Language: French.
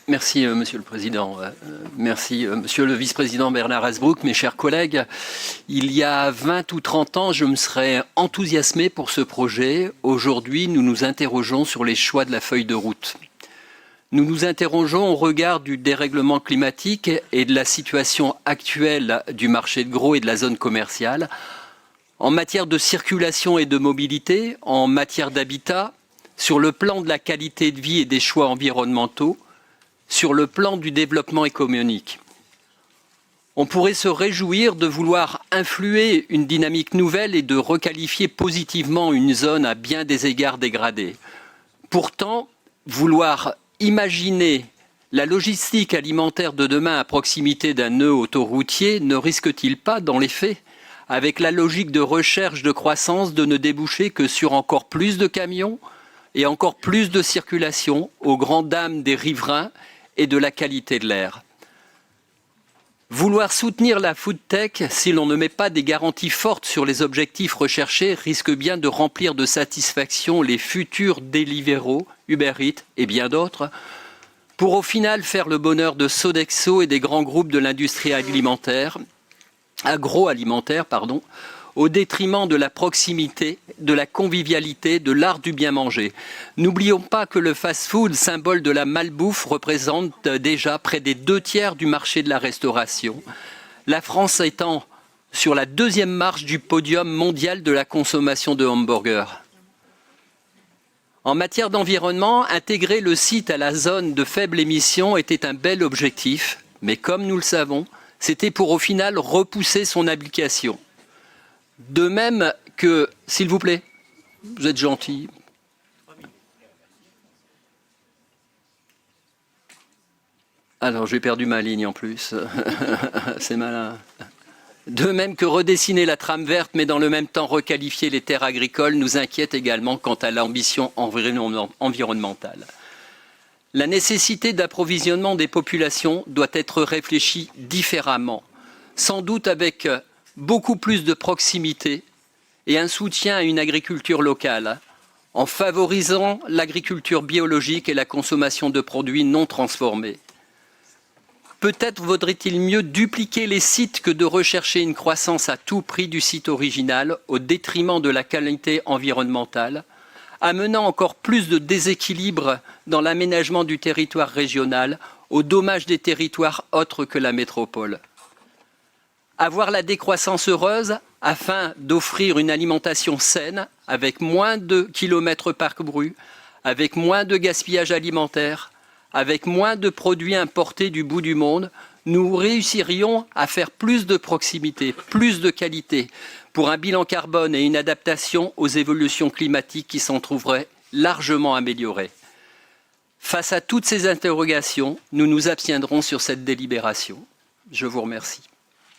Merci, Monsieur le Président. Merci, Monsieur le Vice-président Bernard Hasbrouck, mes chers collègues. Il y a 20 ou 30 ans, je me serais enthousiasmé pour ce projet. Aujourd'hui, nous nous interrogeons sur les choix de la feuille de route. Nous nous interrogeons au regard du dérèglement climatique et de la situation actuelle du marché de gros et de la zone commerciale, en matière de circulation et de mobilité, en matière d'habitat, sur le plan de la qualité de vie et des choix environnementaux, sur le plan du développement économique. On pourrait se réjouir de vouloir influer une dynamique nouvelle et de requalifier positivement une zone à bien des égards dégradée. Pourtant, vouloir imaginer la logistique alimentaire de demain à proximité d'un nœud autoroutier ne risque-t-il pas, dans les faits, avec la logique de recherche de croissance, de ne déboucher que sur encore plus de camions et encore plus de circulation aux grandes dames des riverains et de la qualité de l'air? Vouloir soutenir la food tech, si l'on ne met pas des garanties fortes sur les objectifs recherchés, risque bien de remplir de satisfaction les futurs Deliveroo, Uber Eats et bien d'autres, pour au final faire le bonheur de Sodexo et des grands groupes de l'industrie agroalimentaire, au détriment de la proximité, de la convivialité, de l'art du bien manger. N'oublions pas que le fast-food, symbole de la malbouffe, représente déjà près des 2/3 du marché de la restauration, la France étant sur la 2e marche du podium mondial de la consommation de hamburgers. En matière d'environnement, intégrer le site à la zone de faible émission était un bel objectif, mais comme nous le savons, c'était pour au final repousser son application. De même que, s'il vous plaît, vous êtes gentil. Alors, j'ai perdu ma ligne en plus. C'est malin. De même que redessiner la trame verte, mais dans le même temps requalifier les terres agricoles, nous inquiète également quant à l'ambition environnementale. La nécessité d'approvisionnement des populations doit être réfléchie différemment, sans doute avec beaucoup plus de proximité et un soutien à une agriculture locale, en favorisant l'agriculture biologique et la consommation de produits non transformés. Peut-être vaudrait-il mieux dupliquer les sites que de rechercher une croissance à tout prix du site original au détriment de la qualité environnementale, amenant encore plus de déséquilibre dans l'aménagement du territoire régional au dommage des territoires autres que la métropole. Avoir la décroissance heureuse afin d'offrir une alimentation saine avec moins de kilomètres parcourus, avec moins de gaspillage alimentaire, avec moins de produits importés du bout du monde, nous réussirions à faire plus de proximité, plus de qualité, pour un bilan carbone et une adaptation aux évolutions climatiques qui s'en trouveraient largement améliorées. Face à toutes ces interrogations, nous nous abstiendrons sur cette délibération. Je vous remercie.